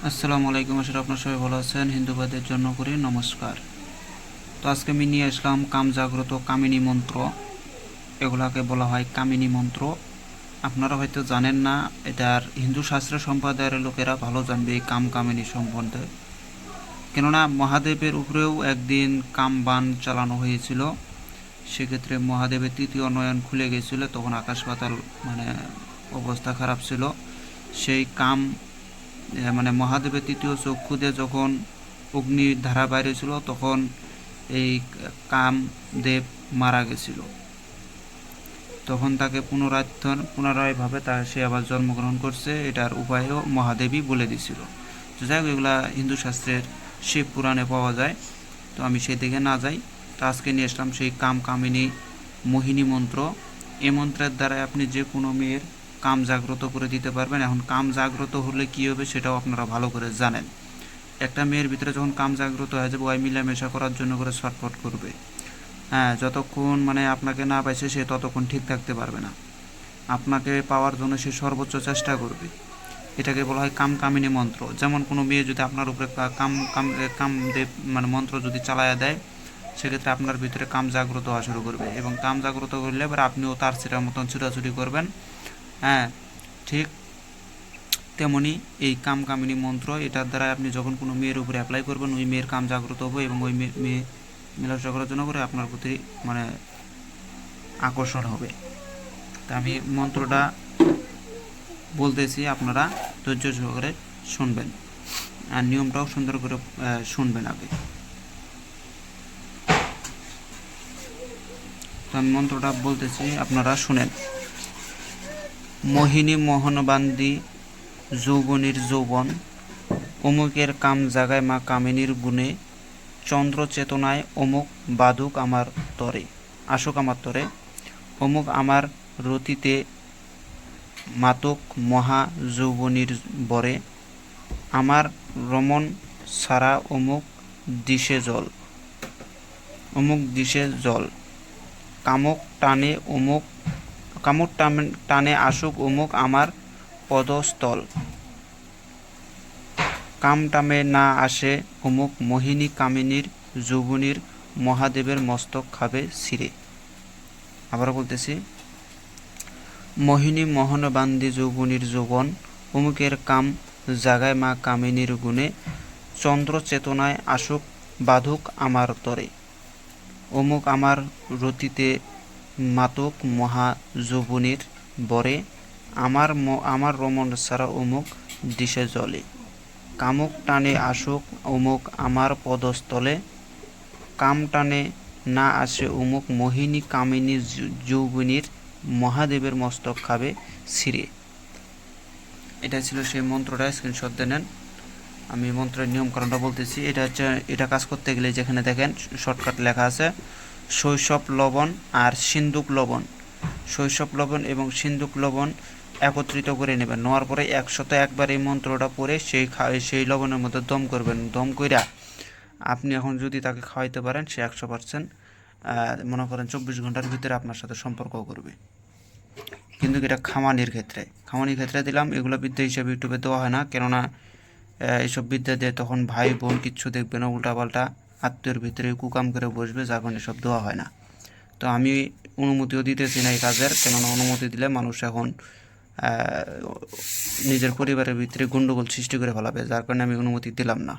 আসসালামু আলাইকুম। আসলে আপনার সবাই ভালো আছেন। হিন্দুবাদের জন্য করি নমস্কার। তো আজকে আমি নিয়ে আসলাম কাম জাগ্রত কামিনী মন্ত্র। এগুলাকে বলা হয় কামিনী মন্ত্র। আপনারা হয়তো জানেন না, এটার হিন্দু শাস্ত্র সম্প্রদায়ের লোকেরা ভালো জানবে এই কামিনী সম্বন্ধে। কেননা মহাদেবের উপরেও একদিন কাম বান চালানো হয়েছিল। সেক্ষেত্রে মহাদেবের তৃতীয় নয়ন খুলে গেছিল, তখন আকাশ পাতাল মানে অবস্থা খারাপ ছিল। সেই কাম মানে মহাদেবের তৃতীয় চক্ষু দিয়ে যখন অগ্নির ধারা বাইরে ছিল, তখন এই কামদেব মারা গেছিল। তখন তাকে পুনরায়ভাবে সে আবার জন্মগ্রহণ করছে, এটার উপায়ও মহাদেবী বলে দিছিল। তো যাই হোক, এগুলা হিন্দু শাস্ত্রের শিব পুরাণে পাওয়া যায়। তো আমি সেই দিকে না যাই। তো আজকে নিয়ে আসলাম সেই কামিনী মোহিনী মন্ত্র। এই মন্ত্রের দ্বারা আপনি যে কোনো মেয়ের কাম জাগ্রত করে দিতে পারবেন। এখন কাম জাগ্রত হলে কী হবে সেটাও আপনারা ভালো করে জানেন। একটা মেয়ের ভিতরে যখন কাম জাগ্রত হয়ে যাবে, ওই মিলামেশা করার জন্য করে ছটফট করবে। হ্যাঁ, যতক্ষণ মানে আপনাকে না পাইছে সে ততক্ষণ ঠিক থাকতে পারবে না। আপনাকে পাওয়ার জন্য সে সর্বোচ্চ চেষ্টা করবে। এটাকে বলা হয় কামিনী মন্ত্র। যেমন কোনো মেয়ে যদি আপনার উপরে কামদেব মানে মন্ত্র যদি চালায়া দেয়, সেক্ষেত্রে আপনার ভিতরে কাম জাগ্রত হওয়া শুরু করবে, এবং কাম জাগ্রত করলে এবার আপনিও তার ছেলের মতন ছুটাছুটি করবেন। হ্যাঁ, ঠিক তেমনি এই কামিনী মন্ত্র, এটার দ্বারা আপনি যখন কোনো মেয়ের উপরে অ্যাপ্লাই করবেন, ওই মেয়ের কাম জাগ্রত হবে এবং ওই মেয়ে মেলামেশা করার জন্য করে আপনার প্রতি মানে আকর্ষণ হবে। তা আমি মন্ত্রটা বলতেছি, আপনারা ধৈর্য সহকারে শুনবেন, আর নিয়মটাও সুন্দর করে শুনবেন আগে। তো আমি মন্ত্রটা বলতেছি, আপনারা শুনেন। মোহিনী মোহনবান্দি যৌবনীর যৌবন, অমুকের কাম জাগায় মা কামিনীর গুণে, চন্দ্র চেতনায় অমুক বাদুক আমার তরে, আসুক আমার তরে, অমুক আমার রতিতে মাতক মহা যৌবনীর বরে, আমার রমণ সারা অমুক দিশে জল, অমুক দিশে জল, কামক টানে অমুক কামক টানে আসুক অমুক আমার পদস্থল, কামটামে না আসে অমুক মোহিনী কামিনীর যৌবনীর মহাদেবের মস্তক খাবে ছিঁড়ে। আবার বলতেছি, মোহিনী মোহনবান্দি যৌবনীর যৌবন, অমুকের কাম জাগায় মা কামিনীর গুণে, চন্দ্র চেতনায় আসুক বাধুক আমার তরে, অমুক আমার রতিতে মাতক মহা যৌবনীর বরে, আমার রমণ ছাড়া অমুক দিশে জলে, কামুক টানে আসুক অমুক আমার পদস্থলে, কাম টানে না আসে অমুক মোহিনী কামিনী যৌবনীর মহাদেবের মস্তক খাবে ছিঁড়ে। এটা ছিল সেই মন্ত্রটা, স্ক্রিনশট দিয়ে নেন। আমি মন্ত্রের নিয়মকানুনটা বলতেছি। এটা কাজ করতে গেলে যেখানে দেখেন শর্টকাট লেখা আছে শৈশব লবণ আর সিন্দুক লবণ। শৈশব লবণ এবং সিন্দুক লবণ একত্রিত করে নেবেন। নেওয়ার পরে 101বার এই মন্ত্রটা পড়ে সেই লবণের মধ্যে দম করবেন। দম কইরা আপনি এখন যদি তাকে খাওয়াইতে পারেন, সে 100% মনে করেন 24 ঘন্টার ভিতরে আপনার সাথে সম্পর্ক করবে। কিন্তু এটা খামানির ক্ষেত্রে দিলাম। এগুলো বিদ্যা হিসেবে ইউটিউবে দেওয়া হয় না, কেননা এইসব বিদ্যা দিয়ে তখন ভাই বোন কিচ্ছু দেখবে না, উল্টাপাল্টা আত্মীয়র ভিতরে কুকাম করে বসবে, যার কারণে সব দেওয়া হয় না। তো আমি অনুমতিও দিতেছি না এই কাজের, কেননা অনুমতি দিলে মানুষ এখন নিজের পরিবারের ভিতরে গণ্ডগোল সৃষ্টি করে ফেলাবে, যার কারণে আমি অনুমতি দিলাম না।